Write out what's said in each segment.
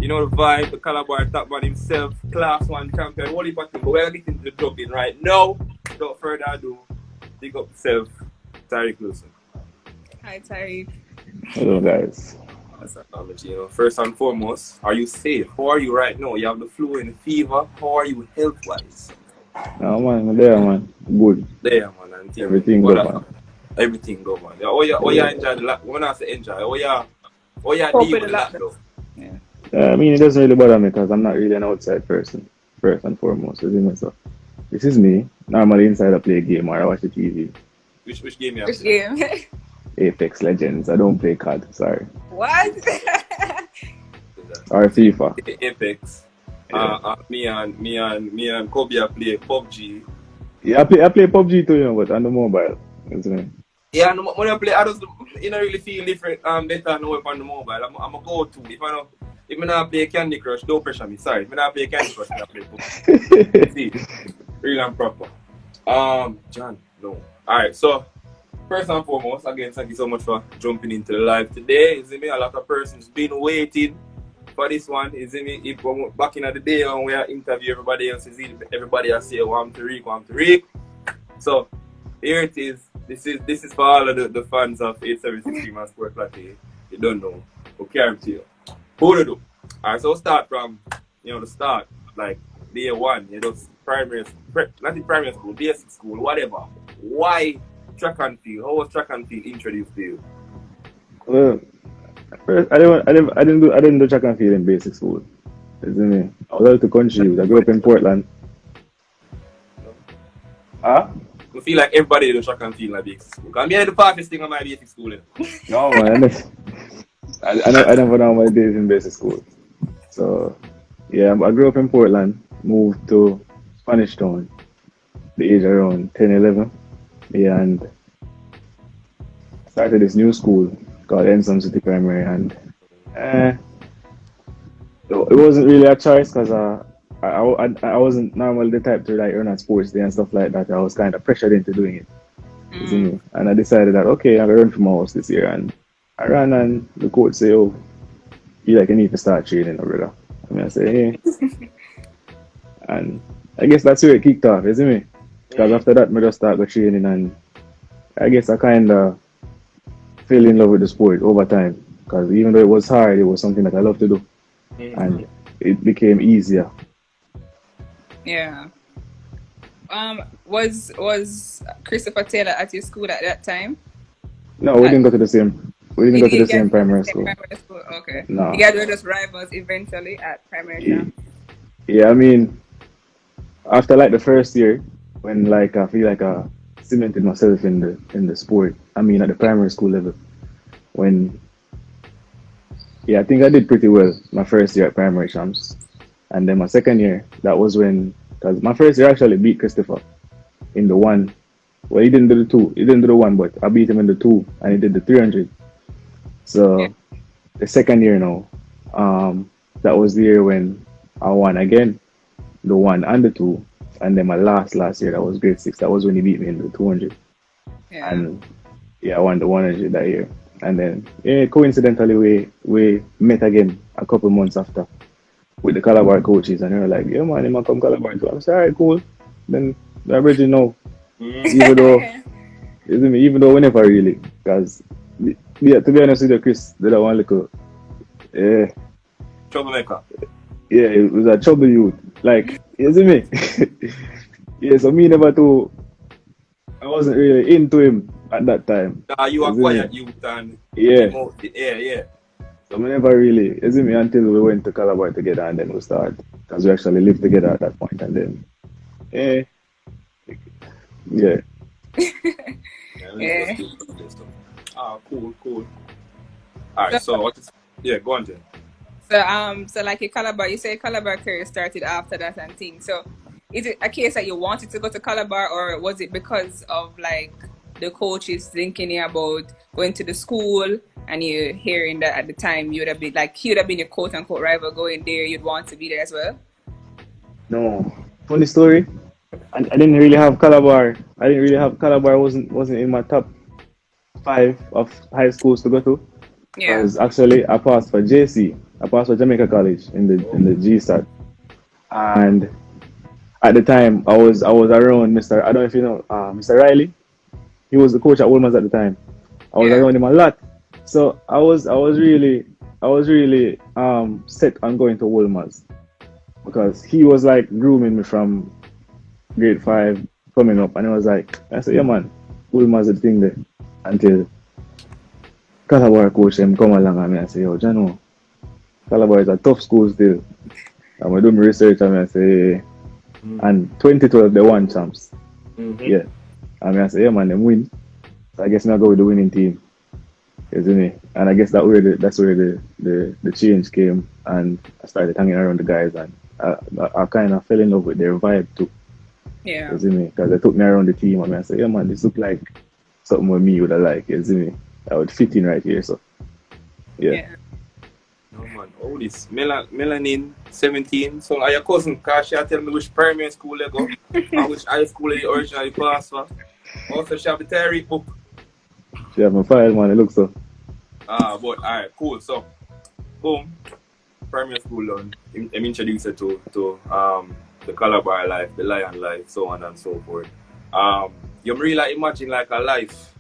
You know the vibe, the Calabar top man himself, class 1 champion, holy party. But we're getting to the jumping right now. Without further ado, dig up yourself, Tyreke Wilson. Hi, Tyreke. Hello, guys. That's first and foremost, are you safe? How are you right now? You have the flu and the fever. How are you health-wise? No, man, I'm there, man. Good. There, man. And Everything good, man. Everything good, man. Oh, you enjoy the lockdown. When I say enjoy, you deal with the lockdown. Yeah. I mean, it doesn't really bother me because I'm not really an outside person, first and foremost. So this is me. Normally inside I play a game or I watch the TV. Which game you have? Which game? Apex Legends. I don't play COD, sorry. What? Or FIFA. Apex. Yeah. Me and Kobe play PUBG. Yeah, I play PUBG too, but on the mobile. Yeah, when I play, I don't really feel different better now on the mobile. I'm a go-to. If I not play Candy Crush, don't pressure me. Sorry. If I not play Candy Crush, I play PUBG. See, real and proper. John, no. Alright, so first and foremost, again, thank you so much for jumping into the live today. A lot of persons been waiting for this one. Back in the day when we interview everybody else, everybody else say, I'm Tyreke. So here it is. This is for all of the fans of 876 and Sport Latte. You don't know. Okay, I'm to you. Who to do? Alright, so start from the start, like day one, not in primary school, basic school, whatever. Why track and field? How was track and field introduced to you? Well, first, I didn't do track and field in basic school. I was out to country youth. I grew up in Portland. Huh? I feel like everybody does track and field in basic school. I'm the fastest thing on my basic school. No, man. I never done my days in basic school. So, yeah, I grew up in Portland, moved to Spanish Town, the age around 10, 11. Yeah, and started this new school called Ensom City Primary, and it wasn't really a choice because I wasn't normally the type to like run at sports day and stuff like that. I was kind of pressured into doing it. Mm. And I decided that, okay, I'm going to run for my house this year. And I ran and the coach said, oh, you like, you need to start training, brother. I say, hey. And I guess that's where it kicked off, isn't it? Because after that, I just started training, and I guess I kind of fell in love with the sport over time. Because even though it was hard, it was something that I love to do. And it became easier. Yeah. Was Christopher Taylor at your school at that time? No, we didn't go to the same. We didn't go to the same primary school. Okay. No. You guys were just rivals eventually at primary school. Yeah, I mean, after like the first year, when like I feel like I cemented myself in the sport. I mean, at the primary school level, I think I did pretty well my first year at primary champs, and then my second year, that was because my first year I actually beat Christopher in the one. Well, he didn't do the two. He didn't do the one, but I beat him in the two, and he did the 300. So the second year now, that was the year when I won again, the one and the two, and then my last year, that was grade 6. That was when he beat me in the 200. Yeah. And I won the 100 that year. And then coincidentally we met again a couple months after with the Calabar coaches, and they were like, yeah man, you might come Calabar too. I'm saying, alright, cool. Then I already know. Even though we never really, because to be honest with you, Chris, that one little troublemaker. Yeah, it was a trouble youth. Like, you see me? Yeah, so me never too, I wasn't really into him at that time. Nah, you are quiet youth and yeah. So we never really, you see me, until we went to Calabar together, and then we started, because we actually lived together at that point, and then yeah. Yeah. Cool. Alright, so what is go on, Jen. So like you say Calabar career started after that and things. So is it a case that you wanted to go to Calabar, or was it because of like the coaches thinking about going to the school, and you hearing that at the time he would have been your quote unquote rival going there, you'd want to be there as well? No. Funny story. I didn't really have Calabar. Wasn't in my top 5 of high schools to go to. Yeah. Because actually I passed for JC. I passed for Jamaica College in the GSAT, and at the time I was around Mr. I don't know if you know Mr. Riley. He was the coach at Wolmer's at the time. I was Yeah. around him a lot, so I was really set on going to Wolmer's because he was like grooming me from grade 5 coming up, and I was like, I said, yeah man, Wolmer's the thing there until Calabar coach them come along and I say, yo, Jano, Calabar is a tough school still. And I do my research and I say, and 2012 they won champs. Yeah. And I say, yeah man, them win. So I guess I go with the winning team. Isn't it? And I guess that's where the change came, and I started hanging around the guys, and I kind of fell in love with their vibe too. Yeah. Isn't it? Because they took me around the team and I said, yeah man, this look like something with me would have like, isn't it? I would fit in right here, so yeah. No man, all this Melanin 17. So are your cousin Kasia tell me which primary school they go and which high school they originally passed for. Also she have the Tyreke book. She have my file man, it looks so. But alright, cool. So boom, primary school done. I'm introduced her to the Calabar life, the Lion life, so on and so forth. You really imagine like a life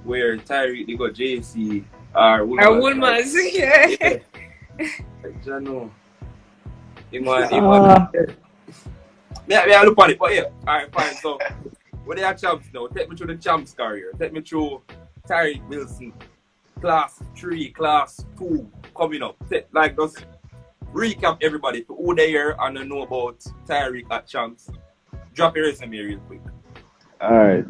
where Tyreke they got JC or Wolmer's, yeah. Like, Jano. Imagine. Yeah, look on it, but yeah. Alright, fine. So, when they are champs now, take me through the champs career. Take me through Tyreke Wilson, class 3, class 2, coming up. Just recap everybody to who they are and know about Tyreke at champs. Drop your resume real quick. Alright.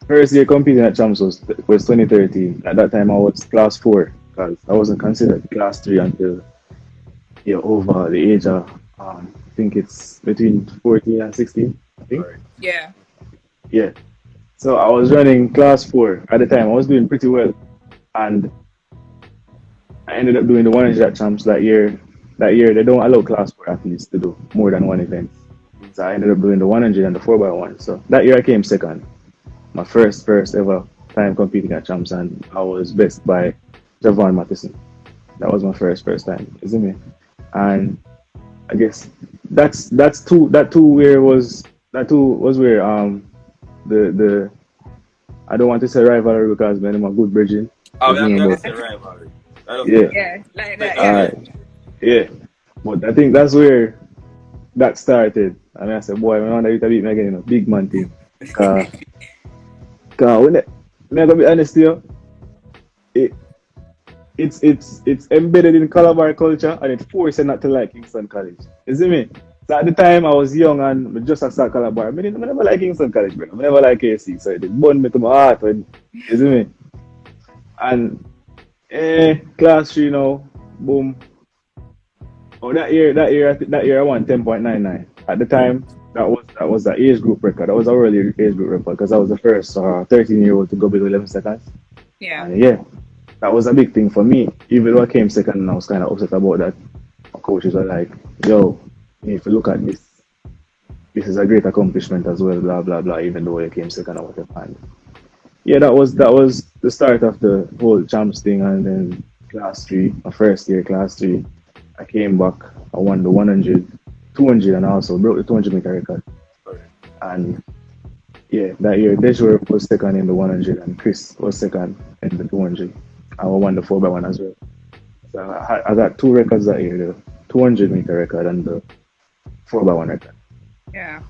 First year competing at champs was 2013. At that time I was class 4 because I wasn't considered class 3 until over the age of I think it's between 14 and 16. I think. Right. Yeah. Yeah. So I was running class 4 at the time. I was doing pretty well, and I ended up doing the 100 at champs that year. That year they don't allow class 4 athletes to do more than one event. So I ended up doing the 100 and the 4x1. So that year I came second. My first ever time competing at champs, and I was best by Javon Matheson. That was my first time, isn't it? And I guess that was where the I don't want to say rivalry because man, I'm a good bridging. Oh, that's a rivalry. Yeah, like that. Yeah. Yeah. But I think that's where that started. And I said, boy, I want to beat me again in a big man team. Cause when I'm gonna be honest here, it's embedded in Calabar culture and it forced not to like Kingston College. You see me? So at the time I was young and just at start Calabar. I never like Kingston College, bro. I never like KC. So it burned me to my heart when, you see me? And class 3 now, boom. Oh, that year I won 10.99. At the time, that was the age group record. That was a early age group record because I was the first 13-year-old to go below 11 seconds. Yeah. And yeah, that was a big thing for me. Even though I came second and I was kind of upset about that, my coaches were like, yo, if you look at this is a great accomplishment as well, blah, blah, blah, even though I came second or whatever. And yeah, that was the start of the whole champs thing. And then class 3, my first year, class 3, I came back, I won the 100, 200, and I also broke the 200 meter record. And yeah, that year, Deshore was second in the 100 and Chris was second in the 200. I won the 4x1 as well. So I got 2 records that year, the 200 meter record and the 4x1 record. Yeah.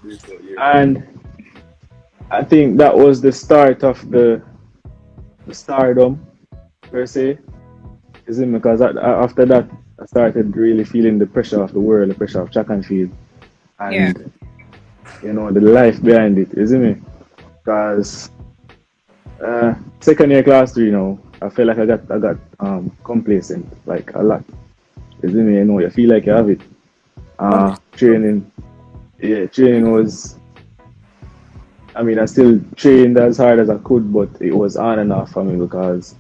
And I think that was the start of the stardom, per se. Is it because after that, I started really feeling the pressure of the world, the pressure of track and field, and you know the life behind it, isn't it? Because second year class 3 now, I feel like I got complacent like a lot, isn't it? You know, you feel like you have it. Training was. I mean, I still trained as hard as I could, but it was on and off for me because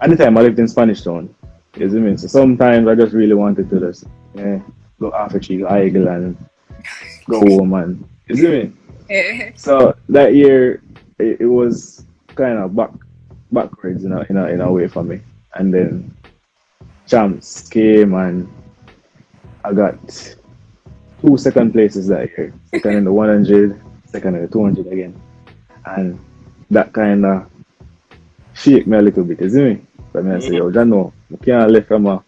at the time I lived in Spanish Town. You see me? So sometimes I just really wanted to just go half a cheek, idle and go home and you see me? Yeah. So that year it was kind of backwards in a way for me. And then champs came and I got 2 second places that year. Second in the 100, second in the 200 again. And that kind of shake me a little bit, you see me? But I say, yo, Jano, I can't left from a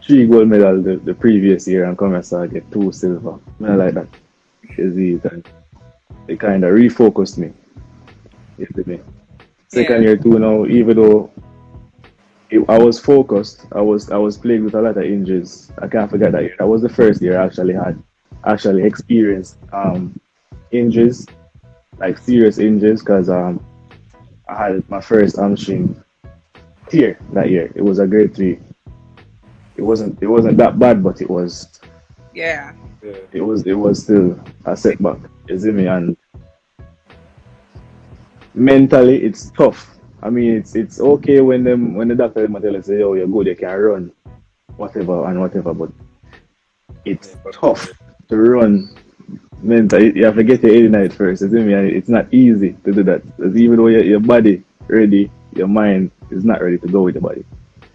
3 gold medal the previous year and come and start get 2 silver. I like that. You see it, and it kind of refocused me. You see me? Second year too now, even though I was focused, I was plagued with a lot of injuries. I can't forget that year. That was the first year I actually experienced injuries, like serious injuries, because I had my first hamstring tear that year. It was a grade 3. It wasn't that bad, but it was. Yeah. It was still a setback. You see me? And mentally, it's tough. I mean, it's okay when the doctor tell you say, "Oh, you're good, you can run, whatever," but it's tough to run mentally. You have to get your head in it first. You see me? And it's not easy to do that. Because even though your body ready, your mind is not ready to go with the body.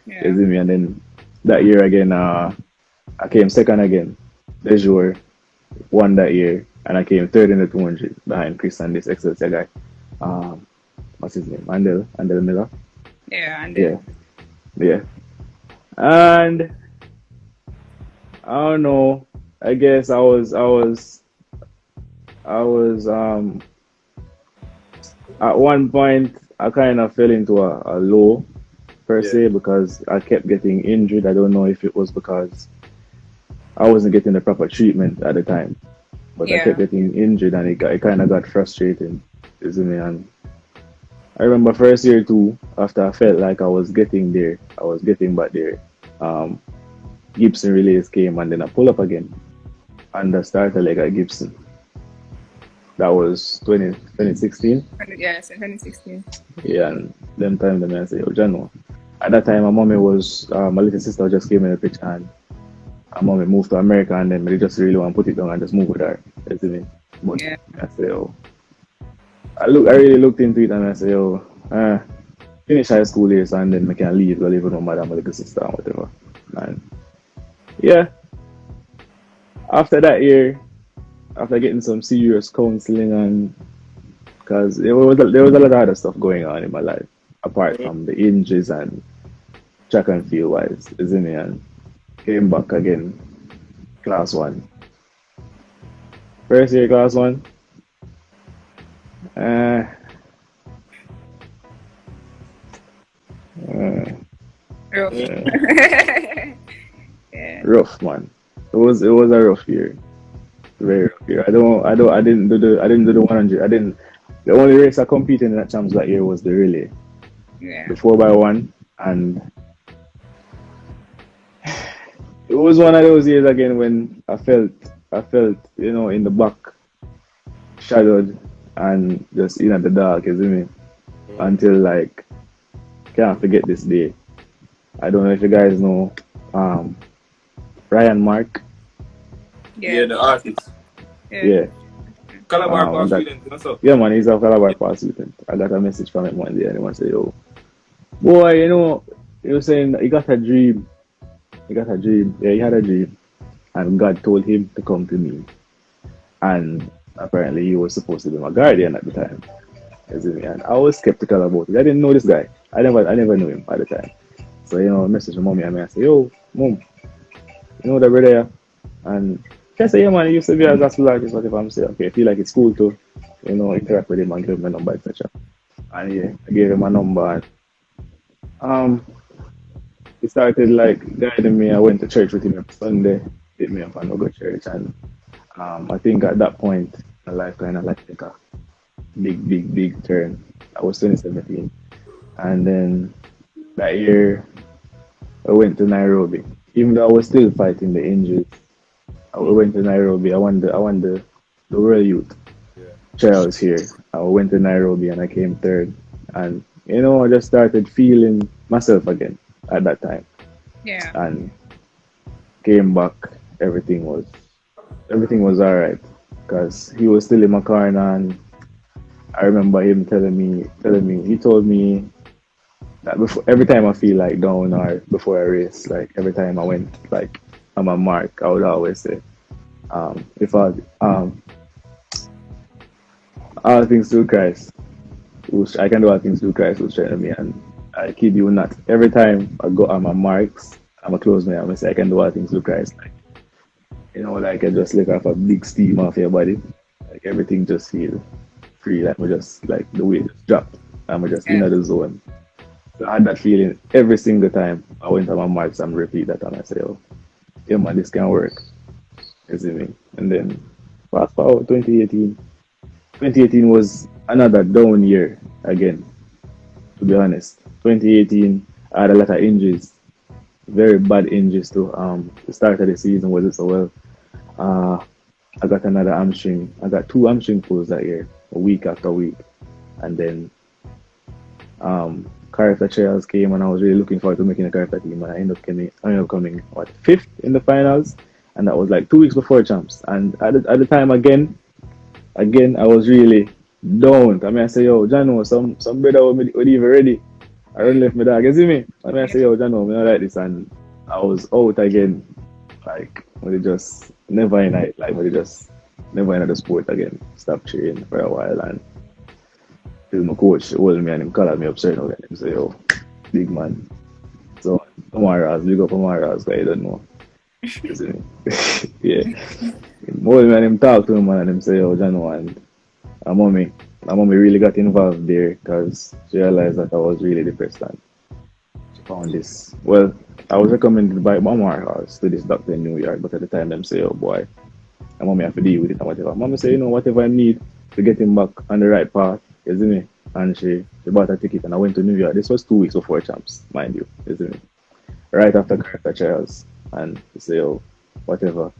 Yeah. You see me? And then that year again, I came second again. Leisure won that year, and I came third in the 200 behind Chris and this Excelsior guy. What's his name? Andel Miller. Yeah, Andel. Yeah. And I don't know. I guess I was at one point I kind of fell into a low per se because I kept getting injured. I don't know if it was because I wasn't getting the proper treatment at the time, but I kept getting injured and it kind of got frustrating, isn't it? And I remember first year too, after I felt like I was getting back there. Gibson relays came and then I pull up again and I started leg at Gibson. That was 2016. Yes, 2016. Yeah, and them time the man say, "Yo, Jano." At that time, my mommy was my little sister just came in the picture and my mommy moved to America and then they just really want to put it down and just move with her. You see me? But I say, "Oh." I really looked into it and I say, "Oh, finish high school years and then I can leave, go live with my mother, my little sister and whatever." And yeah, after that year, after getting some serious counseling and because there was a lot of other stuff going on in my life apart from the injuries and track and field wise, isn't it? And came back again, class 1. First year class 1. Rough, man. It was a rough year. Very rough year. I didn't do the 100. The only race I competed in that champs that year was the relay. Yeah. The 4x1, and it was one of those years again when I felt, in the back, shadowed and just in the dark, you see me? Until like, can't forget this day. I don't know if you guys know Ryan Mark. Yeah, the artist. Yeah. Calabar Pass student, what's up? Yeah, man, he's a Calabar Pass student. I got a message from him one day and he said, "Yo, boy, he was saying he got a dream. Yeah, he had a dream. And God told him to come to me. And apparently he was supposed to be my guardian at the time. And I was skeptical about it. I didn't know this guy. I never knew him at the time. So, I messaged my mommy and I said, "Yo, mom, you know that brother here?" And she said, "Yeah, man, he used to be a gospel artist, whatever." I'm saying, "Okay, I feel like it's cool to, interact with him and give him my number, etc." And yeah, I gave him my number and he started like guiding me. I went to church with him every Sunday, picked me up and I go to church, and I think at that point my life kind of like took a big turn. I was 2017, and then that year I went to Nairobi. Even though I was still fighting the injuries, I went to Nairobi. I won the World Youth trials here. I went to Nairobi and I came third, and I just started feeling myself again at that time. Yeah. And came back, everything was alright because he was still in my corner, and I remember him telling me he told me That before, every time I feel like down or before I race, like every time I went like on my mark, I would always say, if I all things through Christ, which I can do all things through Christ who strengthens me, and I kid you not. Every time I go on my marks, I'm a close man, I say I can do all things through Christ. Like, like I just let off a big steam off your body. Like everything just feel free, like we just like the weight just dropped. I'm just in the zone. So I had that feeling every single time I went on my marks and repeat that and I say, oh, yeah man, this can work. You see me? And then fast forward 2018. 2018 was another down year again, to be honest. 2018, I had a lot of injuries, very bad injuries too. The start of the season wasn't so well. I got another hamstring. I got 2 hamstring pulls that year, week after week. And then character trials came and I was really looking forward to making a character team, and I ended up coming 5th in the finals, and that was like 2 weeks before champs. And at the time again I was really down. I say, yo, Jano, some brother would even ready. I already left my dog, you see me? I say, yo, Jano, I don't like this, and I was out again. Like when it just never in it, like when it just never in the sport again. Stopped training for a while, and my coach hold me and him called me up straight away. He say, yo, big man. So tomorrow, big up tomorrow, because I don't know. You see me? Yeah. Him hold me and him talk to him, and him say, yo, Jano, and my mommy really got involved there because she realized that I was really depressed, and she found this. Well, I was recommended by Mama House to this doctor in New York, but at the time them say, oh boy, my mommy have to deal with it and whatever. Mommy say, whatever I need to get him back on the right path, you see me? And she bought a ticket and I went to New York. This was 2 weeks before champs, mind you, you see me? Right after character trials, and she say, oh, whatever.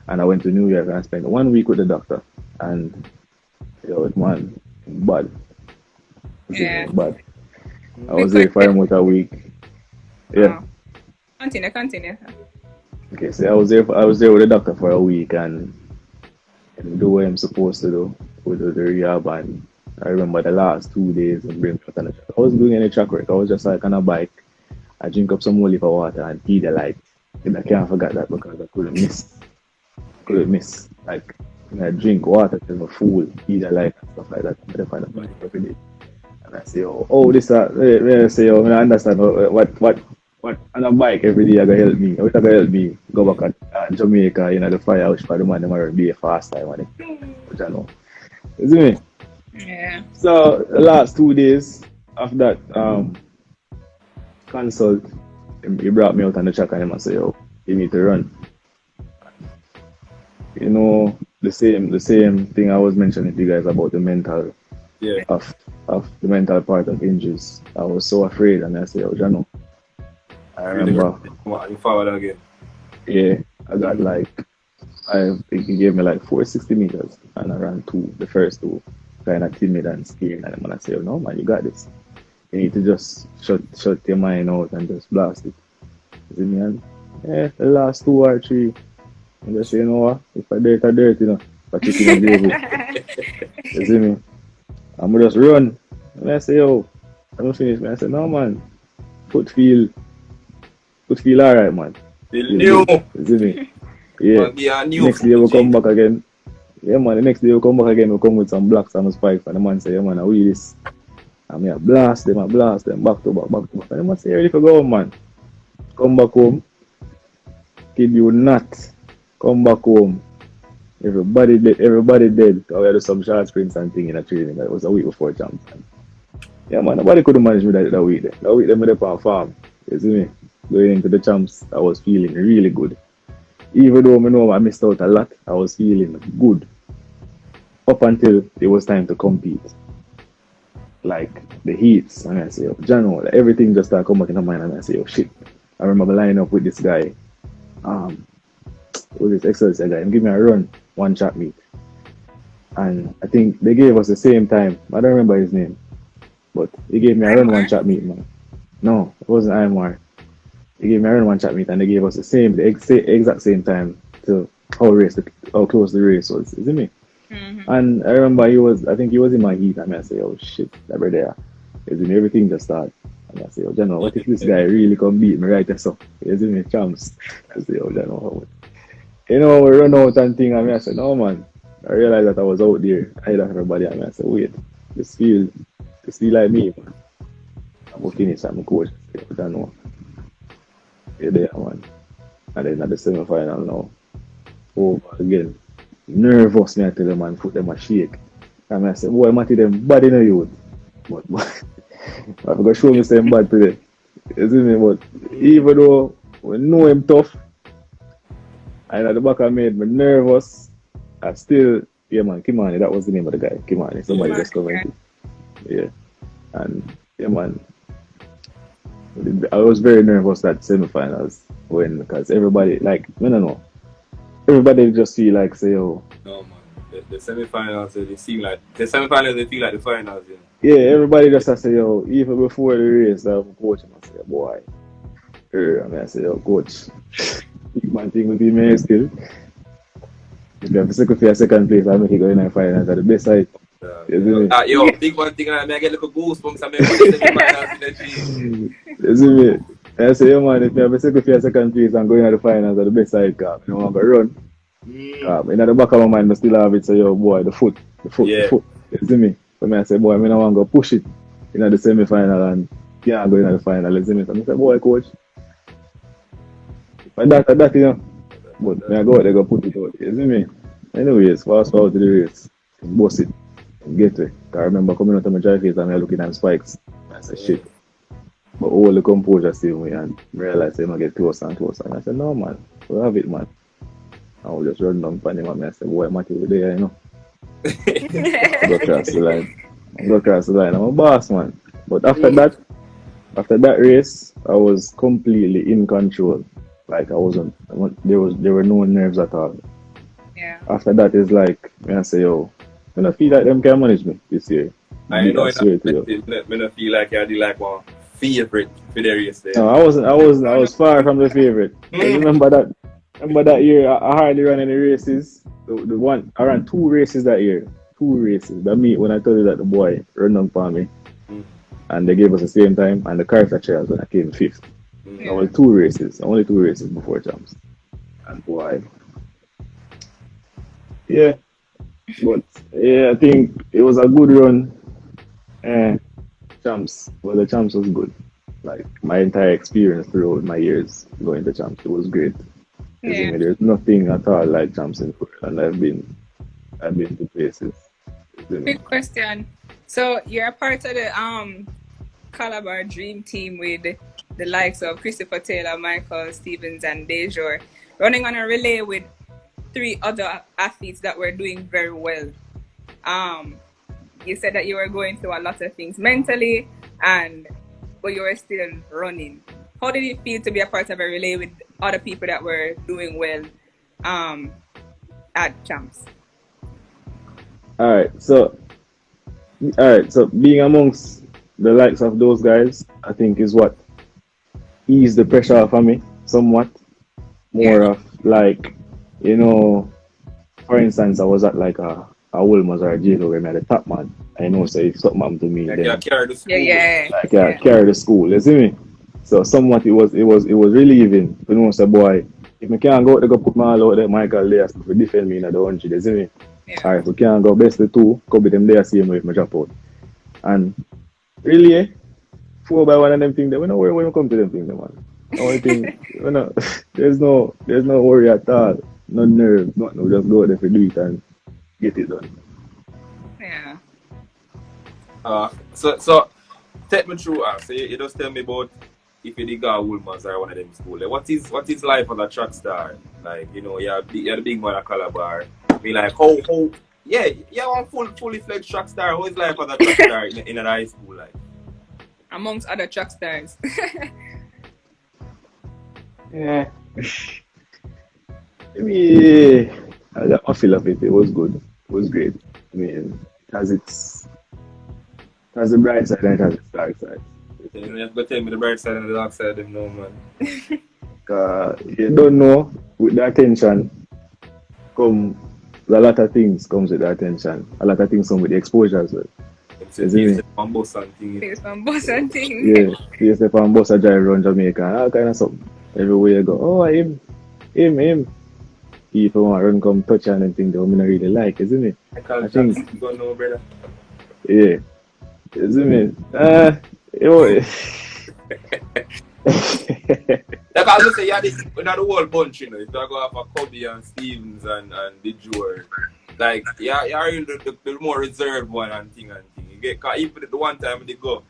And I went to New York and I spent 1 week with the doctor, and man, bad. Yeah. Bad. I was there for almost a week. Yeah. Continue. Okay, so I was there with the doctor for a week and do what I'm supposed to do with the rehab. And I remember the last 2 days of bring on the track. I wasn't doing any track work. I was just like on a bike. I drink up some more liver water and eat the light. And I can't forget that because I couldn't miss. Like I drink water till I'm full, eat the light and stuff like that. I find a bike every day. And I say, oh, this I say, oh, I understand what on a bike every day I gotta help me. What gonna help me go back at Jamaica, the firehouse for the man them already be a fast time on it. Which I know. You see me? Yeah. So the last 2 days after that consult, he brought me out on the track and he said, yo, you need to run. The same thing I was mentioning to you guys about the mental of the mental part of injuries. I was so afraid and I said, oh, Jano, I remember. You forward again. Yeah, I got I think he gave me 460 meters and I ran the first 2, kind of timid and scared. And I'm say, oh, no man, you got this. You need to just shut your mind out and just blast it. You see me? And the last 2 or 3, I just say, what? If I dirt, if I chicken and gravy. You see me? I'm just run. And I say, yo, I'm not finished. I say, no man, foot feel alright, man. Feel new. You see me? Yeah. Next day we'll come back again. Yeah, man. The next day we'll come back again. We'll come with some blocks and spikes. And the man say, yeah, man, I will this. And I blast them back to back. And the man say, ready for go home, man. Come back home. Kid you not. Come back home. Everybody dead. We had some short sprints and thing in a training. That was a week before champ. Yeah, man. Nobody could manage me that week. That week, them were on farm. You see me? Going into the champs, I was feeling really good. Even though I know I missed out a lot, I was feeling good. Up until it was time to compete. Like the heats, and I say, oh, Jano, everything just started coming back in my mind, and I say, oh shit. I remember lining up with this guy, with this exercise guy, and give me a run, 1 shot meet. And I think they gave us the same time. I don't remember his name, but he gave me a run, 1 shot meet, man. No, it wasn't IMR. They gave me a run 1 shot meet and they gave us the exact same time to how close the race was, isn't it? Mm-hmm. And I remember I think he was in my heat and I say, oh shit, that right there. Everything just started And I say, oh, you know, what if this guy really come beat me right there, so? You see me, champs. I say, oh, you know, we run out and thing, and I said, no, man. I realized that I was out there, ahead of everybody, and I said, wait, this feel like me, man. I'm going to finish, I'm a coach. I don't know. You're there, man. And then at the semi-final now, over again. Nervous, me, I tell them, man, foot them a shake. And I said, boy, Matty, them bad in the youth. But I'm going to show me some bad today. You see me? But even though we know him tough, and at the back I made me nervous, I still, yeah, man, Kimani, that was the name of the guy, Kimani. Somebody just covered it. Yeah. And, yeah, man, I was very nervous at semi-finals because everybody, like, I don't know, everybody just feel like, say, oh. No, man, the semi-finals, they seem like, the semi-finals, they feel like the finals, yeah. Yeah, everybody just say, yo, even before the race, I'm coaching. I say, boy, I say, yo, coach, big man thing with me still. If you have to sacrifice second place, I'll make it go in the finals at the best side. Yo, big one thing, I get little goosebumps, I make the semi-finals in the gym. You see me? I say, yo, man, if you have to sacrifice second place and go in the finals at the best side, you don't want to run. In the back of my mind, I still have it, so, yo, boy, the foot. You see me? So I say, boy, I want to go push it in the semi-final and can't go in the final. You see me? So I say, boy, coach. But that, you know. But I go out there, go put it out. You see me? Anyways, fast forward to the race. Boss it. Get it. I remember coming out of my drive and I looking at spikes. I said, shit. But all the composure still me and realized I'm going to get closer and closer. And I said, no, man. We'll have it, man. I will just run down on him and I said, boy, Matty, we're there, you know. Go across the line. I'm a boss, man. But after that race, I was completely in control. Like I wasn't. There were no nerves at all. Yeah. After that, it's like I say, yo, I don't feel like them can manage me this year. I know. I don't feel like I did like one favorite for the race there. No, I wasn't. I was far from the favorite. I remember that year. I hardly ran any races. The one I ran 2 races that year. 2 races. That me when I told you that the boy run down for me, and they gave us the same time, and the character trials when I came 5th. Only 2 races before champs, and boy, yeah. But yeah, I think it was a good run. Champs, well, the champs was good. Like my entire experience throughout my years going to champs, it was great. Yeah. There's nothing at all like champs in the world, and I've been to places. Quick question. So you're a part of the Calabar Dream Team with the likes of Christopher Taylor, Michael Stevens, and Dejor, running on a relay with 3 other athletes that were doing very well. You said that you were going through a lot of things mentally, but you were still running. How did it feel to be a part of a relay with other people that were doing well at champs? All right, so being amongst the likes of those guys, I think is what eased the pressure off of me somewhat. More of like, you know, for instance, I was at like a Wilmers or a Jago where I had a top man. I know, so if something happened to me, like then carry the school. Carry the school. You see me? So somewhat it was relieving. You know, say boy, if I can't go out there, go put my all out there, Michael there to defend me in the 100. You see me? Yeah. Alright, we can't go best the 2, could be them there same way if I drop out. And really, 4 by 1 of them things, we don't worry when we come to them things, man. The only thing, there's no worry at all, no nerve, nothing. We just go there for do it and get it done. Yeah. So take me through. So you just tell me about if you did go Woolmans or one of them schools. Like, what is life as a track star? Like, you know, you're the big man at Calabar. I mean, like, how you're one fully fledged track star. How is life as a track star in a high school like? Amongst other track stars. Yeah. I mean, I got my feel of it. It was good. It was great. I mean, it has the bright side and it has its dark side. You have to tell me the bright side and the dark side, them know, man. You don't know, with the attention a lot of things comes with the attention. A lot of things come with the exposure as well. It's on bus and thing. Face on bus and thing. Yeah, you step on bus and drive around Jamaica and all kind of something. Everywhere you go, oh, him. People want to run come touch on and think they don't really like, isn't it? I think you don't know, brother. Yeah, isn't it? Yo. Like I was say, yeah, this not the whole bunch, you know. If you go off a Kobe and Stevens and the Jewel, like yeah, you're the more reserved one and thing. You get cause even the one time they go,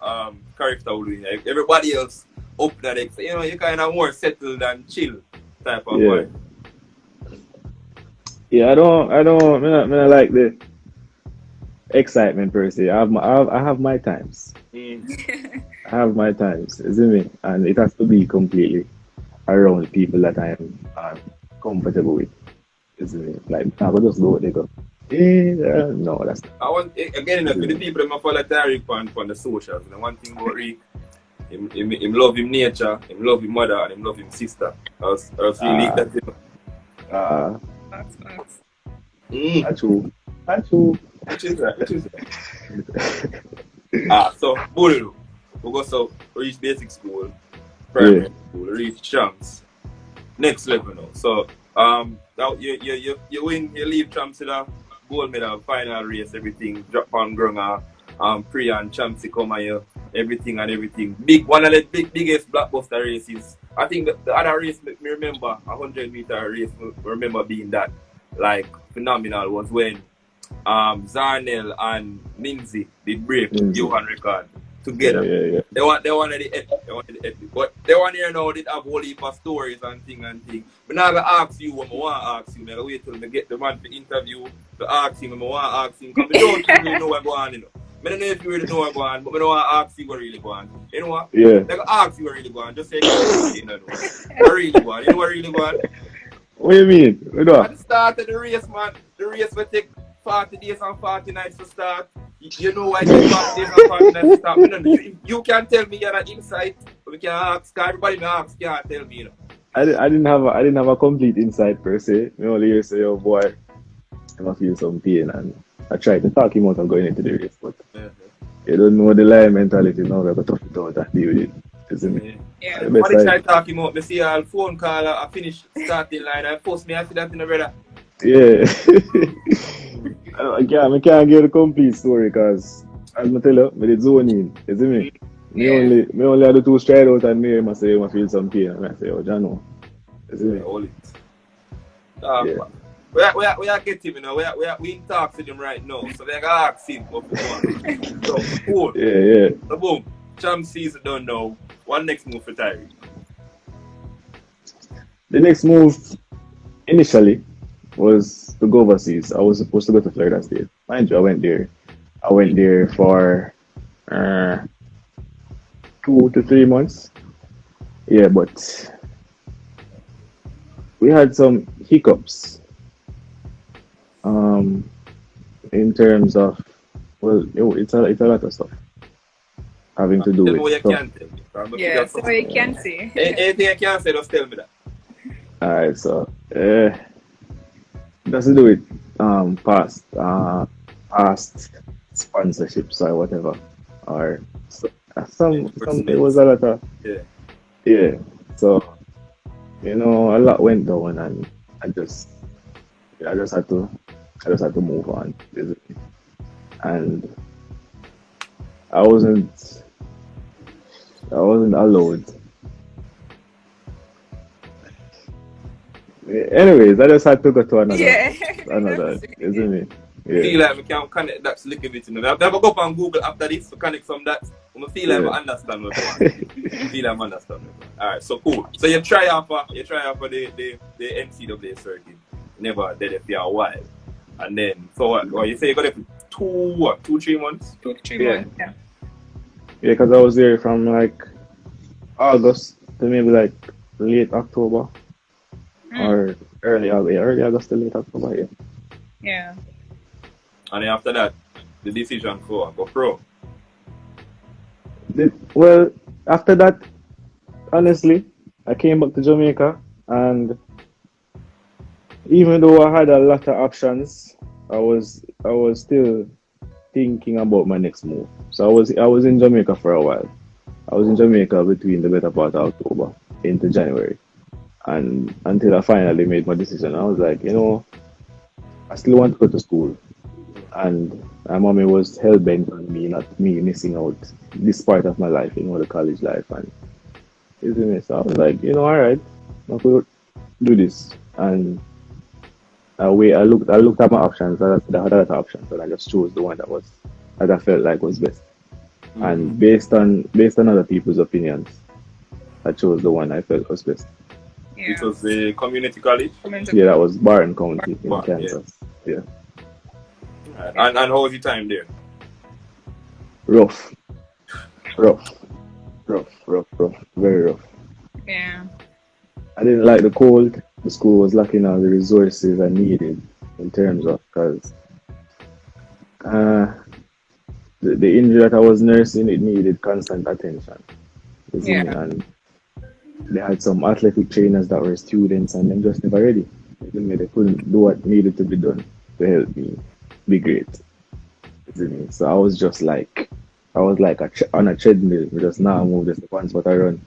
character will win. Like, everybody else up that you know, you kind of more settled and chill type of one. Yeah, I don't like the excitement per se. I have my times. I have my times, isn't it? And it has to be completely around people that I'm comfortable with, isn't it? Like I will just go where they go. No, that's. I want again, for the people that follow Tyreke on the socials. And one thing about Rick, him love him nature, him love him mother, and him love him sister. I was really that. Facts. That's true. Which is that? So Bulu, we go so reach basic school, primary school, reach champs, next level now. So now you win, you leave champs in a gold medal, final race, everything, drop on ground, pre and champs come here, everything. Big one of the biggest blockbuster races. I think the other race me remember, 100-meter race, remember being that like phenomenal was when Zarnell and Minzy did break Johan record together. Yeah. They want the epic. But they want here now did have whole heap of stories and thing. But now I gonna ask you what I want to ask you. I gotta wait till I get the man for interview to ask him what I want to ask him. Because I don't really know what's going on, you know. I don't know if you really know what's going on, but I don't want to ask you what really going on. You know what? Yeah. They gonna ask you what really going on. Just say you know what really going on. You know what really going on? What do you mean? At the start of the race, man, the race will take 40 days and 40 nights to start. You know why you 40 days and 40 nights to start. You can tell me you're not insight. We can ask. Everybody can ask. You can't tell me, you know. I didn't have a complete insight per se. I only used to say, oh boy, I feel some pain, and I tried to talk him out of going into the race, but you don't know the lion mentality now. We have to tough it out and deal with it, isn't it? Yeah. What did I talk him out? I see a phone call, I finish starting line, I post me, I see that in the brother. Yeah. I can't give the complete story because, as I tell you, I did zone in, isn't it? Me only had the two stride out and me must say I feel some pain, and I say, oh, Jano. Isn't it? Hold it. We are getting him, you know. We in talks with him right now, so we are gonna ask him what we want. So cool. Yeah. So boom, champ season done now. What next move for Tyreke? The next move initially was to go overseas. I was supposed to go to Florida State. Mind you, I went there for 2 to 3 months. Yeah, but we had some hiccups. In terms of, well, it's a lot of stuff having to do with stuff. Yeah, so you can say. Anything I can say, just tell me that. Alright, so it has to do with past sponsorships or whatever, or some it was a lot of yeah. So you know, a lot went down, and I just had to move on, basically. And I wasn't allowed. Anyways, I just had to go to another, isn't it? Yeah. I feel like we can connect that a little bit. You know, I've never go up on Google after this to connect some dots. I feel like I understand what I feel like I understand. Alright, so cool. So you try out for the NCAA circuit. You never did it for a while. And then, so what? You say you got it for 2-3 months? 2 to 3 months, yeah. Yeah, because I was there from like August to maybe like late October. Or early August to late October, yeah. Yeah. And then after that, the decision for go pro. Well, after that, honestly, I came back to Jamaica, and even though I had a lot of options, I was still thinking about my next move. So I was in Jamaica for a while. I was in Jamaica between the better part of October into January, and until I finally made my decision, I was like, I still want to go to school, and my mommy was hell bent on me missing out this part of my life, the college life, and isn't it? So I was like, all right, I could do this, and I looked at my options. I had other options, and I just chose the one that I felt like was best. And based on other people's opinions, I chose the one I felt was best. Yeah. It was the community college. Yeah, that was Barton County in Barton, Kansas. Yeah. And how was your time there? Rough, rough, very rough. Yeah. I didn't like the cold. The school was lacking all the resources I needed in terms of because the injury that I was nursing, it needed constant attention. You see me? Yeah. And they had some athletic trainers that were students and them just never ready. You see me? They couldn't do what needed to be done to help me be great. You see me? So I was like on a treadmill. We just now move just once but I run.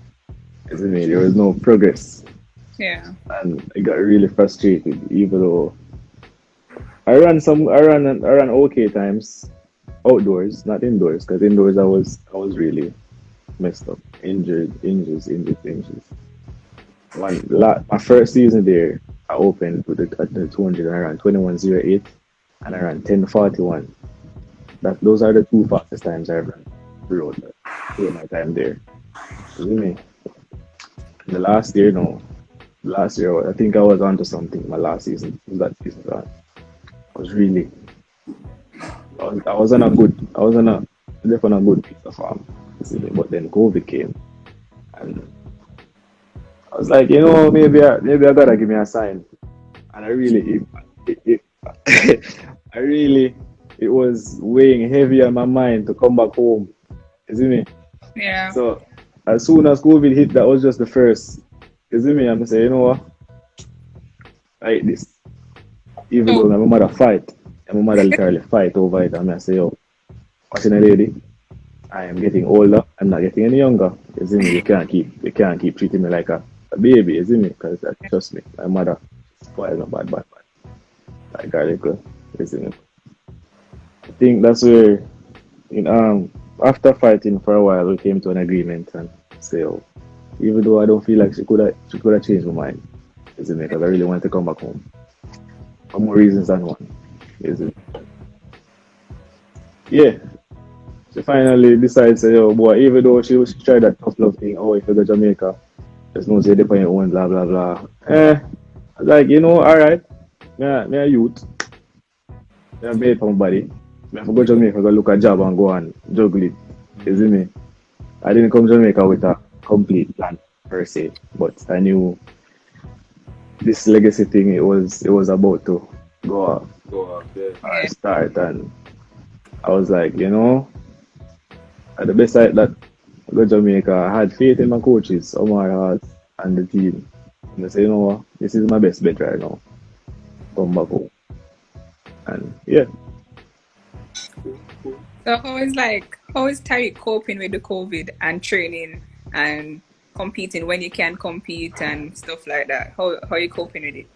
You see me? There was no progress. Yeah. And I got really frustrated, even though I ran okay times outdoors, not indoors, because indoors I was really messed up, injuries. My first season there, I opened at the 200 and I ran 21:08 and I ran 10:41. Those are the two fastest times I ever rode during my time there. You see me? The last year, I think I was onto something. My last season was that season. I was on a good piece of farm. But then COVID came, and I was like, maybe I gotta give me a sign. And I really, it was weighing heavy on my mind to come back home. You see me? Yeah. So as soon as COVID hit, that was just the first. You see me? I'm saying, you know what? Like this. Even though my mother fight, and my mother literally fight over it, and I say, watching a lady, I am getting older, I'm not getting any younger. You see me? You can't keep treating me like a baby, you see me? Because trust me, my mother spoiled me bad. Like a little, you see me? I think that's where, after fighting for a while, we came to an agreement and say, even though I don't feel like she could have changed my mind, you see me? Because I really want to come back home. For more reasons than one. Is it? Yeah. She finally decided to say, boy, even though she tried that tough love thing, if you go to Jamaica, just no say depend on your own, blah, blah, blah. I was like, alright. Me a youth. Me a made for my body. Me have to go to Jamaica, go look at job and go and juggle it. You see me? I didn't come to Jamaica with a complete plan, per se. But I knew this legacy thing, it was about to go off. I start, and I was like, at the best side that I go to Jamaica, I had faith in my coaches, Omar Hart, and the team. And I said, what, this is my best bet right now. Come back home. And yeah. So how is Tyreke coping with the COVID and training and competing when you can compete and stuff like that? How are you coping with it?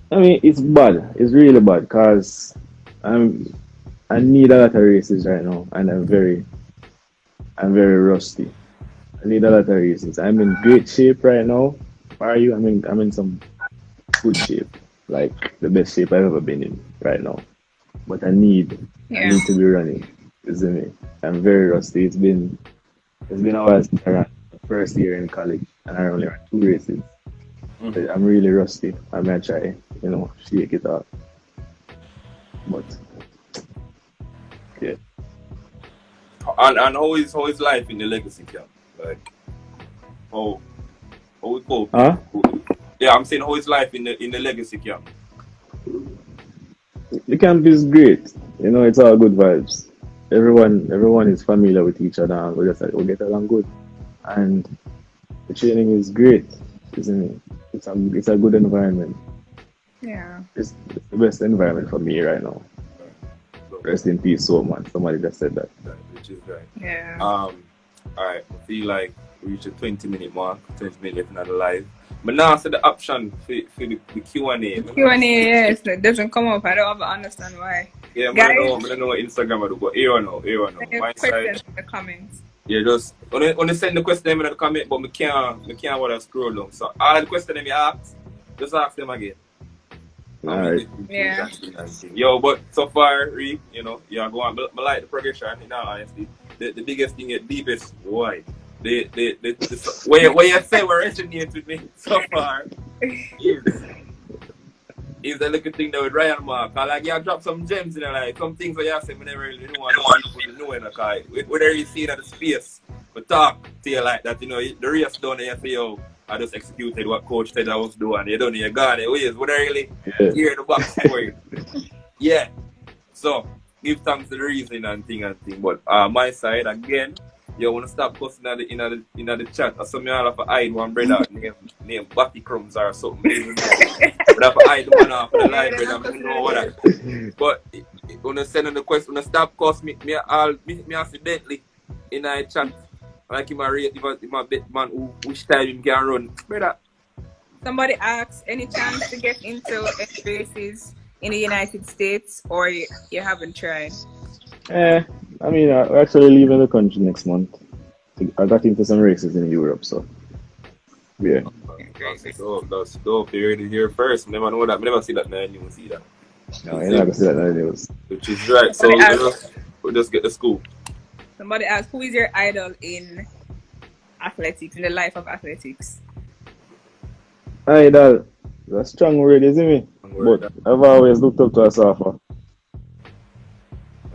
I mean, it's bad. It's really bad because I need a lot of races right now, and I'm very rusty. I need a lot of races. I'm in great shape right now. How are you? I'm in some good shape, like the best shape I've ever been in right now. But I need to be running. Isn't it? I'm very rusty. It's been a while since I ran the first year in college, and I only ran 2 races. Mm-hmm. I'm really rusty. I might try, shake it off. But yeah. And how is life in the legacy camp? Like how we cope? Huh? Yeah, I'm saying how is life in the legacy camp? The camp is great. It's all good vibes. Everyone is familiar with each other, and we get along good. And the training is great, isn't it? It's a good environment. Yeah. It's the best environment for me right now. Rest in peace, so man. Somebody just said that. Which is right. Yeah. Alright, I feel like we reached a 20-minute mark, 20 minutes left in the live. But now I said the option for the Q&A. Q&A, yes, it doesn't come up. I don't ever understand why. Yeah, Guys, I don't know what Instagram I do, but here I know. My questions side. in the comments. Yeah, just only send the question in the comment, but I can't want to scroll down. So all the questions you ask, just ask them again. Alright. Yeah. Yo, but so far, Reed, you know, yeah, go on. I like the progression, in all honesty. The biggest thing, the deepest, why? The where you say what resonates with me so far is the little thing that with Ryan Mark. Like you drop some gems in there, like some things that you say we never really know, and people know in a car. Whether you see that the space, but talk to you like that, you know, the race done and you say, yo, I just executed what coach said I was doing. You don't need a gun. It is. Would I really hear the backstory? Yeah. So give thanks to the reason and thing. But my side again, you wanna stop posting in the chat. I saw me all have to hide one brother named Batty Crumbs or something. But I have to hide the man off the line, brother. I don't know what that. But when I send on the question, when I stop cause me accidentally in a chat. Like him a bet man who which time him can run. Brother. Somebody asks, any chance to get into any races in the United States, or you haven't tried? I mean, I'm actually leaving the country next month. I got into some races in Europe, so yeah. That's dope. You heard it here first. Never know that. Never see that, man. You will see that. No, you're not gonna see that in the news. Which is right. So we'll just get the scoop. Somebody asked, who is your idol in athletics, in the life of athletics? Idol. That's a strong word, isn't it? But I've always looked up to a surfer.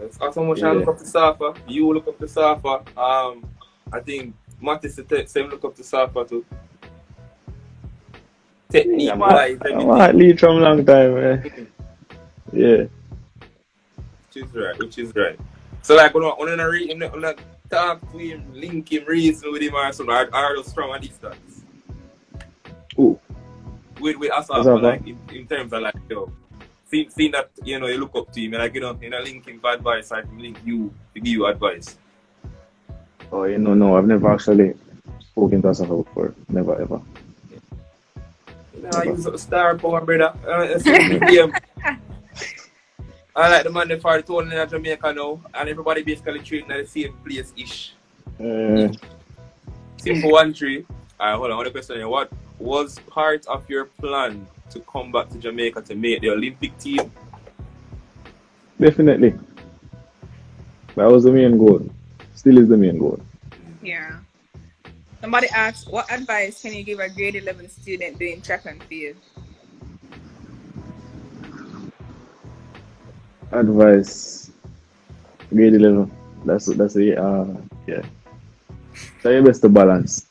It's not so much I look up to surfer. You look up to surfer. I think Mattis the same look up to surfer too. Technique wise, everything. I'm an athlete from a long time, man. Yeah. Which is right. So like when I talk to him, link him, reason with him or something, are those strong at distance? Who? With Asapa, like in terms of like, yo, seeing that, you know, you look up to him, and like, you know, link him for advice, I can link you to give you advice. Oh, you know, no, I've never actually spoken to Asapa before. Never, ever. You know, you use star power, brother. I like the man that for the tournament in Jamaica now, and everybody basically training at the same place-ish. Simple 1-3. Alright, hold on, one question here. What was part of your plan to come back to Jamaica to make the Olympic team? Definitely. That was the main goal. Still is the main goal. Yeah. Somebody asked, what advice can you give a grade 11 student doing track and field? Advice, grade 11. That's yeah. Try your best to balance.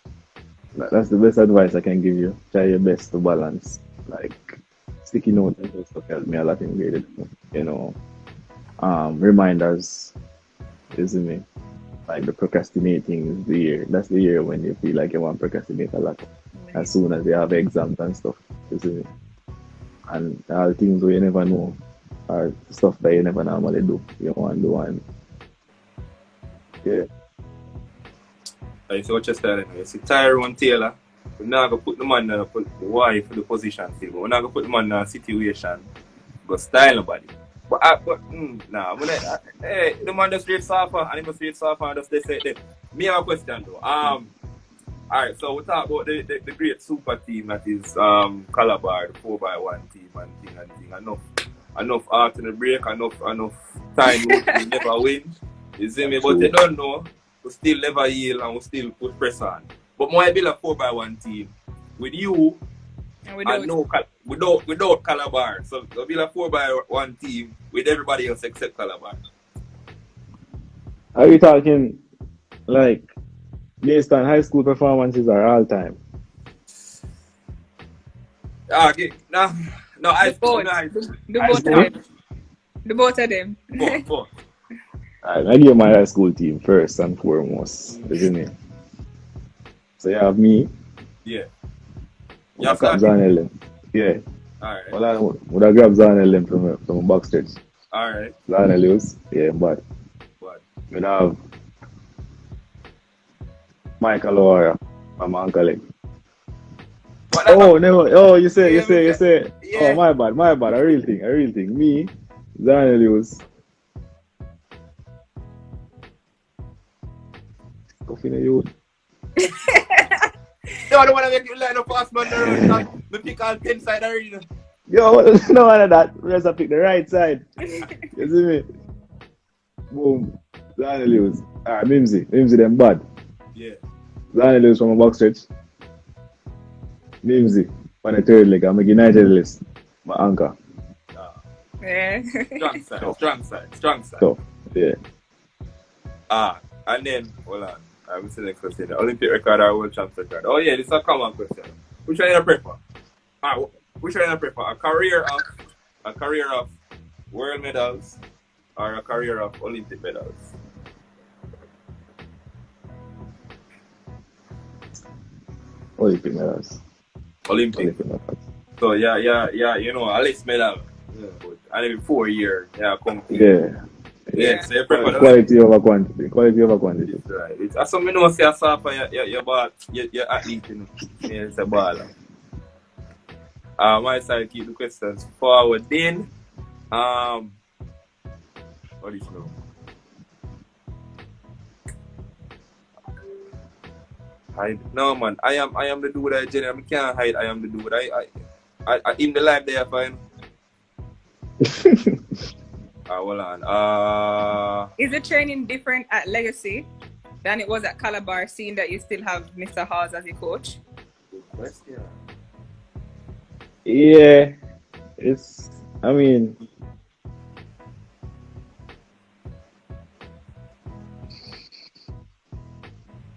That's the best advice I can give you. Try your best to balance. Like sticky notes and stuff helped me a lot in grade 11. You know, reminders, isn't it? Like the procrastinating is the year. That's the year when you feel like you want to procrastinate a lot. As soon as you have exams and stuff, isn't it? And all things where you never know. Or stuff that you never normally do. You want to do and yeah. I see what you're saying. You see Tyrone Taylor, we're not going to put the man in the wife for the position still, but we're not going to put the man in a situation go style nobody. But hey, the man just straight surfer and he must straight surfer and just they say that. Me have a question though. Alright, so we talk about the great super team that is Calabar, the 4x1 team and thing. Enough art in the break, enough time to never win. You see me? But they don't know. We still never yield and we still put press on. But more I build a 4x1 team with you and without Calabar. So we build a 4x1 team with everybody else except Calabar. Are you talking like based on high school performances or all time? Okay, no, high school. The both of them. Both. I give my high school team first and foremost, isn't it? So you have me. Yeah. You have Zan Ellen. Yeah. Alright. Well, I would have grabbed Zan Ellen from a box stretch. Alright. Lana Lewis. Yeah, but What? we have Michael O'Hara from Uncle. What Oh, no. Oh, you say. Yeah. Oh, my bad. A real thing. Me, Lana Lewis. Coffee in you. No, I don't want to make you line up fast, man. Me pick all 10 side already. Yo, no one of that. We just pick the right side. You see me? Boom. Lana Lewis. Mimsy them bad. Yeah. Lana Lewis from a box stretch. Mimsy on the third leg. I'm a United list. My anchor. Yeah. Strong side. So, yeah. And then, hold on. I will say the next question. Olympic record or world champs record? Oh, yeah, this is a common question. Which one you prefer? Which one you prefer? A career of world medals or a career of Olympic medals? Olympic medals. Olympic. So, yeah, you know, at least medal. Yeah, but and every 4 years, come. Yeah, so you prefer quality over quantity. That's right. It's something you know, say, you're athlete, you know. Yeah, it's a baller. My side, keep the questions forward. Then, what is now? Hide? No, man. I am the dude I generally can't hide. I am the dude. I in the life there, fine. Hold on. Is the training different at Legacy than it was at Calabar, seeing that you still have Mr. Hawes as your coach? Good question. Yeah. I mean,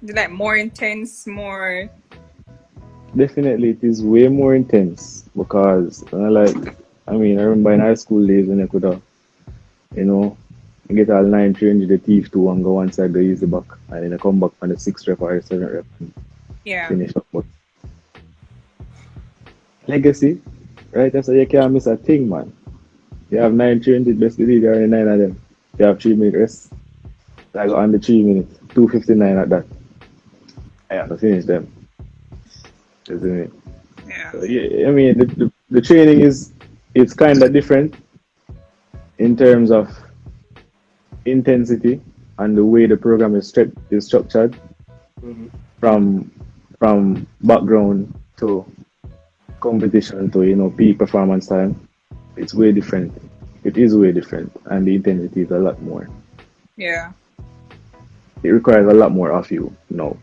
Is it like more intense, more... definitely it is way more intense because, I remember in high school days when I could have, you get all 9 change the teeth to and go one side, go use the back, and then I come back on the 6th rep or 7th rep and finish up. But Legacy, right? That's why you can't miss a thing, man. You have 9 changes, best believe you are 9 of them. You have 3 minute rest. I go on the 3 minutes, 2:59 at that. I have to finish them. Isn't it? Yeah. So, yeah, I mean, the training it's kind of different in terms of intensity and the way the program is structured from background to competition to peak performance time. It's way different. It is way different, and the intensity is a lot more. Yeah. It requires a lot more of you now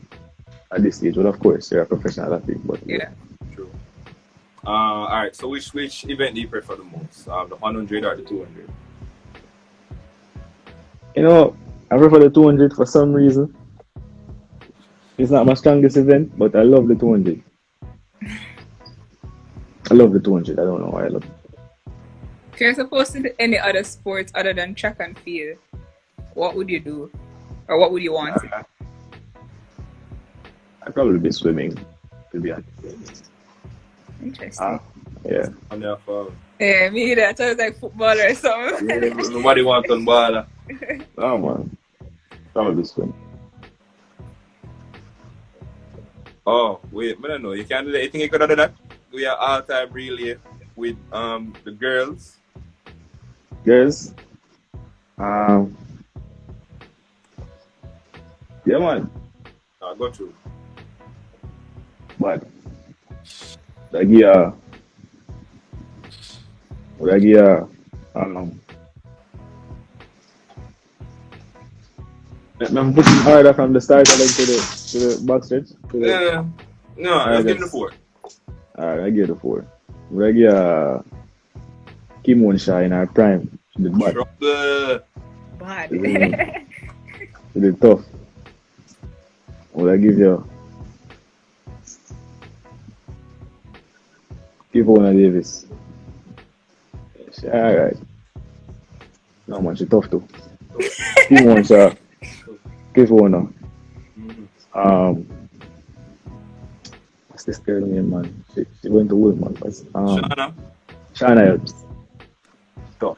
at this stage. Well, of course, you're a professional athlete, but yeah. True. All right. So which event do you prefer the most? The 100 or the 200? I prefer the 200 for some reason. It's not my strongest event, but I love the 200. I love the 200. I don't know why I love it. If you're supposed to do any other sports other than track and field, what would you do? Or what would you want? I'd probably be swimming, to be honest. Interesting. Yeah. Yeah, me either. I thought it was like football or something. Yeah, nobody wants on baller. Oh, man. Probably swimming. Oh, wait. I don't know. You can't do that. You think you could do that? We are all-time relay with the girls. Girls? Yeah, man. I'll go through. But I'm pushing harder from the start to the back stretch. Yeah. No, let's give it a 4. Alright, I give it a 4. I give Kimon Shah in our prime. She did bad. Bad. She did tough. Well, I give Ona Davis. Alright. No man, she tough too. Kimon Shah. Give Ona. What's this girl name, man? She went to Wood, man. Shana. Shana helps. Tough.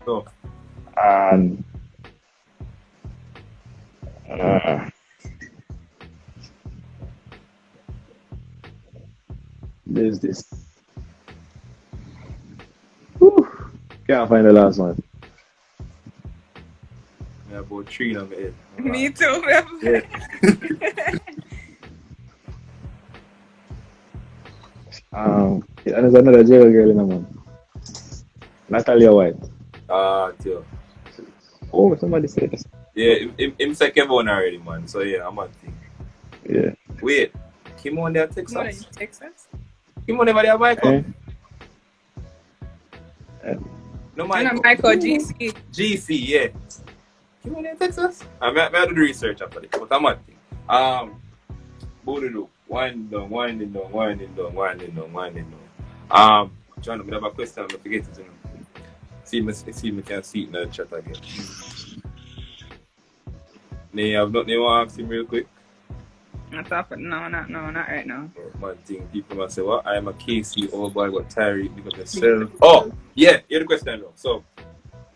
So, And there's this. Whew, can't find the last one. yeah, about 3 in my head. Me too. Yeah. Yeah, there's another jail girl in a man. Natalia White. Too. Oh, somebody said this. Yeah, him say Kevin already, man. So yeah, I'm on thing. Yeah. Wait, Kim on there Not in Texas? Texas. Kim on there there Michael? Eh? No And Michael. Michael GC. GC, yeah. Kim on there Texas? I do the research after this, but I'm on thing. Booty winding down. John, we have a question, I forget it. See me can see it in the chat again. Nay, I've not to ask him real quick. Not right now. Man, thing people must say, well, I am a KC old boy, but Tyreke because myself. Oh, yeah, here's the question now. So,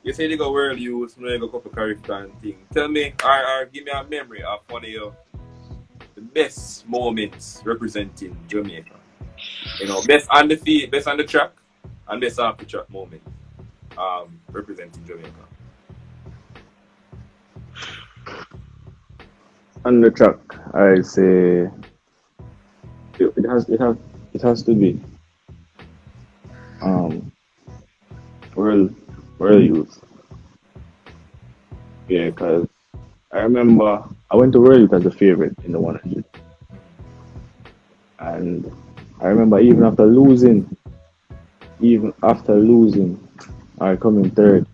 you say they go world youth, you go couple Caribbean thing. Tell me, or give me a memory of one of your the best moments representing Jamaica. You know, best on the field, best on the track, and best off the track moment. Representing Jamaica. On the track, I say it has to be world youth. Yeah, because I remember I went to world youth as a favorite in the 100, and I remember even after losing, or coming third,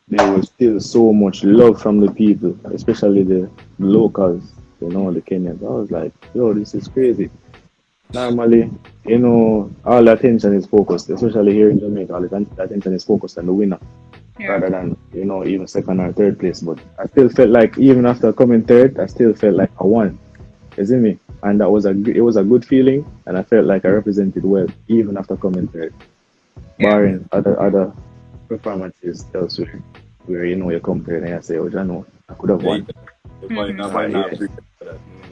there was still so much love from the people, especially the locals, you know, the Kenyans. I was like, yo, this is crazy. Normally, you know, all the attention is focused, especially here in Jamaica, all the attention is focused on the winner rather than, you know, even second or third place. But I still felt like even after coming third, I still felt like I won. You see me? And it was a good feeling, and I felt like I represented well even after coming third. Barring other performances elsewhere, where you know you come third and you say, oh, I know I could have won.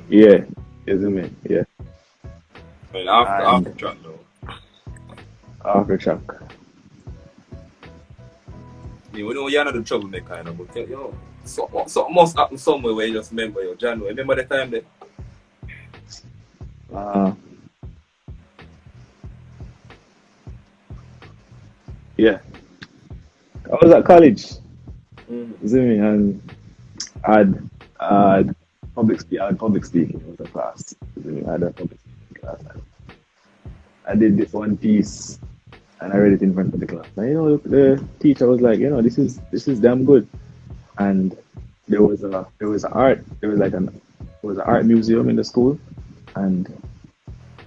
Yeah, you see me? Yeah. Well, after track though. After track. We know you're not the troublemaker, but you know, something must happen somewhere where you just remember your January. Remember the time that? Yeah. I was at college. You see me? And I had public speaking. It was a class. You see me? I had a public speaking class. I did this one piece and I read it in front of the class. And you know, the teacher was like, you know, this is damn good. And there was an art museum in the school, and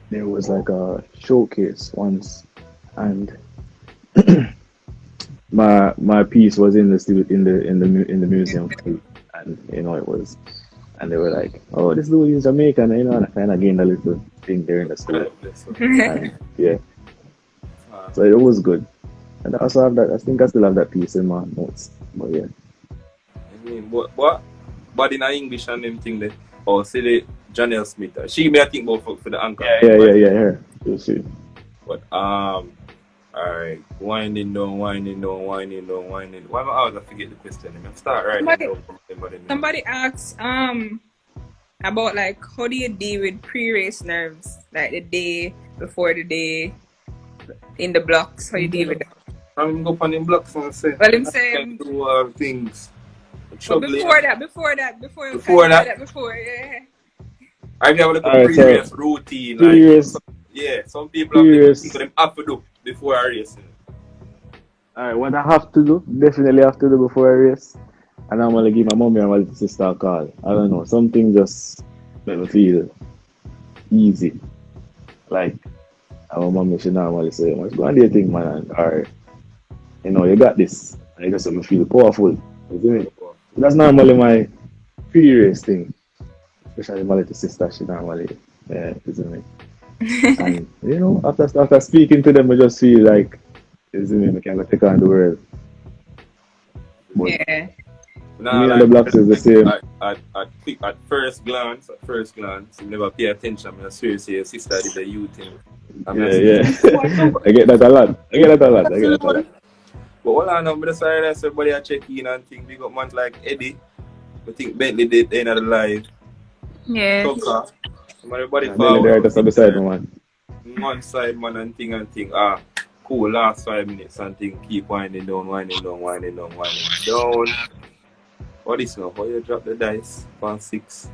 there was like a showcase once, and my piece was in the museum, and you know it was, and they were like, oh, this dude is Jamaican, you know, and I kind of gained a little thing there in the school. And, yeah, so it was good, and I also have that. I think I still have that piece in my notes, but yeah. I mean, what? But in English and them thing that, or say the Janelle Smith. She may think about for the anchor. Yeah, her. You'll see. But alright, winding down. Why am I always forget the question? I'm start right. Somebody asks about like how do you deal with pre-race nerves, like the day before the day in the blocks? How you deal with that? I'm go on in blocks and say. Well, I'm saying do things. But before that, yeah. I have like a previous routine. Like, some people have things them have to do before a race. Alright, what I have to do, definitely have to do before a race. And I'm gonna give my mommy and my little sister a call. I don't know, something just make me feel easy. Like our mommy should normally say, what's going on, thing, man? Or you know, you got this. And it just make me feel powerful. You see me? That's normally my pre-race thing. Especially my little sister, she normally, isn't it? And you know, after speaking to them, I just feel like, isn't it? I can go take on the world. But Yeah. Nah, me and the Blacks is the same. At first glance, you never pay attention. I swear, say your sister did the youth thing. Yeah. I get that a lot. But hold on, I'm sorry that everybody are checking and think we got man like Eddie. I think Bentley did the end of the live. Yeah. Tucker. Everybody There just beside me, man. One side, man, and think. Cool, last 5 minutes and think. Keep winding down. What is now? How you drop the dice? 1-6.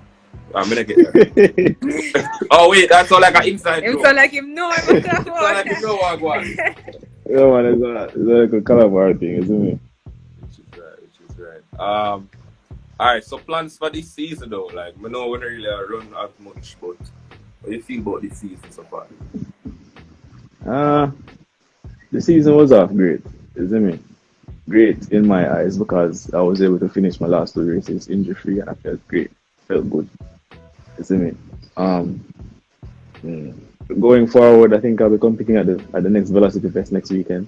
I'm gonna get that. Oh wait, that's all like an inside joke. It's all like him know I'm It's all like him know what I Yeah, man, it's like a Calabar thing, isn't it? Which is right. Alright, so plans for this season though, like we know we don't really run as much, but how do you feel about this season so far? The season was off great, isn't it? Great in my eyes because I was able to finish my last 2 races injury free and I felt great, felt good, isn't it? Going forward, I think I'll be competing at the next Velocity Fest next weekend,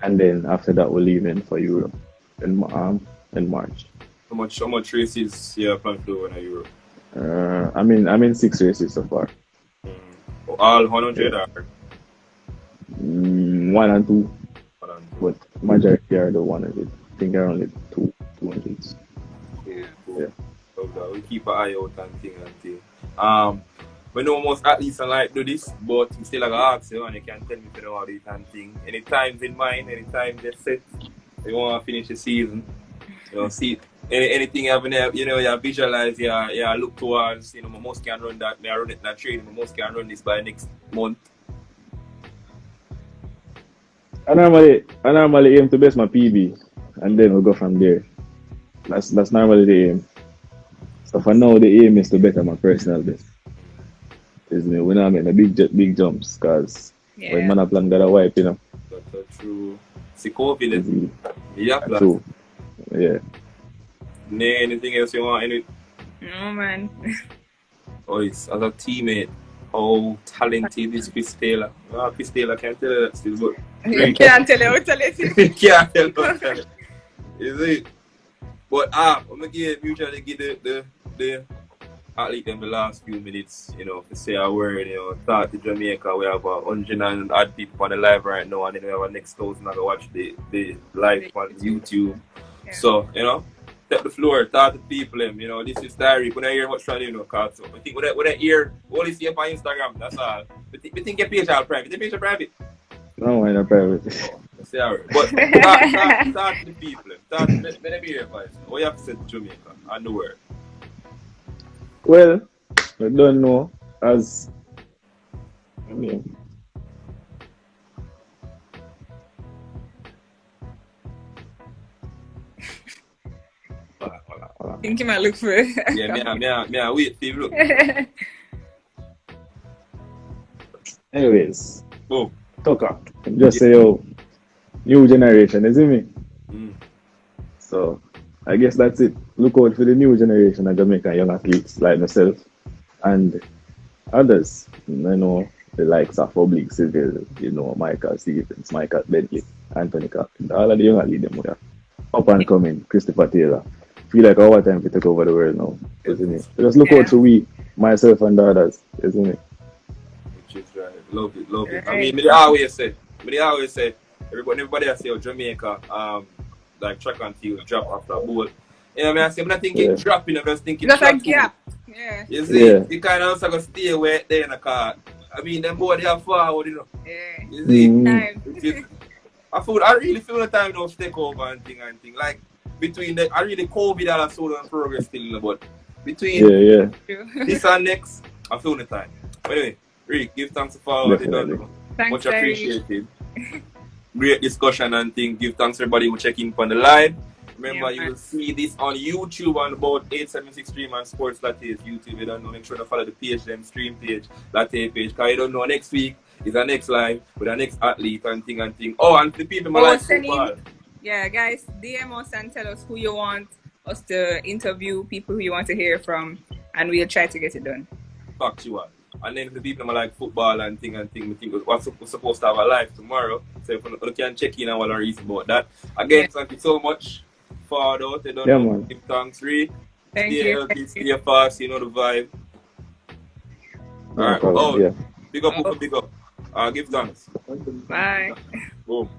and then after that we're leaving for Europe in March. How much races you plan to do in Europe? I'm in 6 races so far. All 100 or? 1 and 2. But majority are the 100. I think are only 200s. Yeah, cool. Yeah. So we keep an eye out and thing. We know most athletes like do this, but we still like ask you and you can tell me if you know how to do it and thing. Any times in mind, any time they set, you want to finish the season, you know, see anything you have in there, you know, you visualize, you look towards, you know, my most can run that, I run it in that training, my most can run this by next month. I normally aim to best my PB, and then we'll go from there. That's normally the aim. So for now, the aim is to better my personal best. Isn't it? We're not making big jumps, because when man a plan got a wipe, you know. That's true. See COVID, yeah, true. Yeah. Anything else you want? No, man. Oh, it's as a teammate. How talented is Chris Taylor? Chris Taylor can't tell you that still, but You can't tell you how talented. can't tell you. Is it? But I'm gonna usually give the athlete them the last few minutes, you know, to say a word, you know, talk to Jamaica. We have 100 and odd people on the live right now, and then we have our next 1,000 to watch the live on YouTube. Yeah. So, you know, take the floor, talk to people, you know, this is Tyreke. When I hear what's trying to, you know, cause so I think when I hear, only see up on Instagram, that's all. We think your page are private. The page are private? No, I'm not private. That's all right. But talk to the people. Talk to me hear advice. What you have to say to Jamaica and the world? Well, I don't know, as I mean, I think you might look for it. Yeah, wait, Steve, look. Anyways, boom. Tucker, just say, new generation, isn't it? So, I guess that's it. Look out for the new generation of Jamaican young athletes like myself and others. You know, the likes of Public Civil, you know, Michael Stevens, Michael Bentley, Anthony Captain, all of the young athletes them are up and coming. Christopher Taylor. Feel like our time to take over the world now, isn't it? Just look out for myself and the others, isn't it? Which is right. Love it. I mean, I always say, everybody else say Jamaica, like track and field drop after a ball. You know what I mean? I'm not thinking dropping, I'm just thinking just a gap. Yeah. You see, you kind of also got to stay away there in the car. I mean, them boy, they are forward, you know. Yeah. You see? I really feel the time now take over and thing. Like, between I really COVID all so on progress still, but between this and next, I feel the time. But anyway, Rick, give thanks for what you done. Much appreciated. Great discussion and thing. Give thanks to everybody who check in on the live. Remember, you will see this on YouTube on about 876 Stream and Sports Latte YouTube. You don't know, make sure to follow the page, them stream page, Latte page. Because you don't know, next week is our next live with our next athlete and thing. Oh, and the people like football. Yeah, guys, DM us and tell us who you want us to interview, people who you want to hear from, and we'll try to get it done. Factual. And then the people like football and thing, we think we're supposed to have a live tomorrow. So if you can check in and what our reason about that. Again, thank you so much forward out. You don't Yeah, know. man. Give thanks, Ree. Thank Stay you. healthy, stay fast, you know the vibe. No Alright, problem. oh, Yeah. big up, big up. Give thanks. Bye. Boom.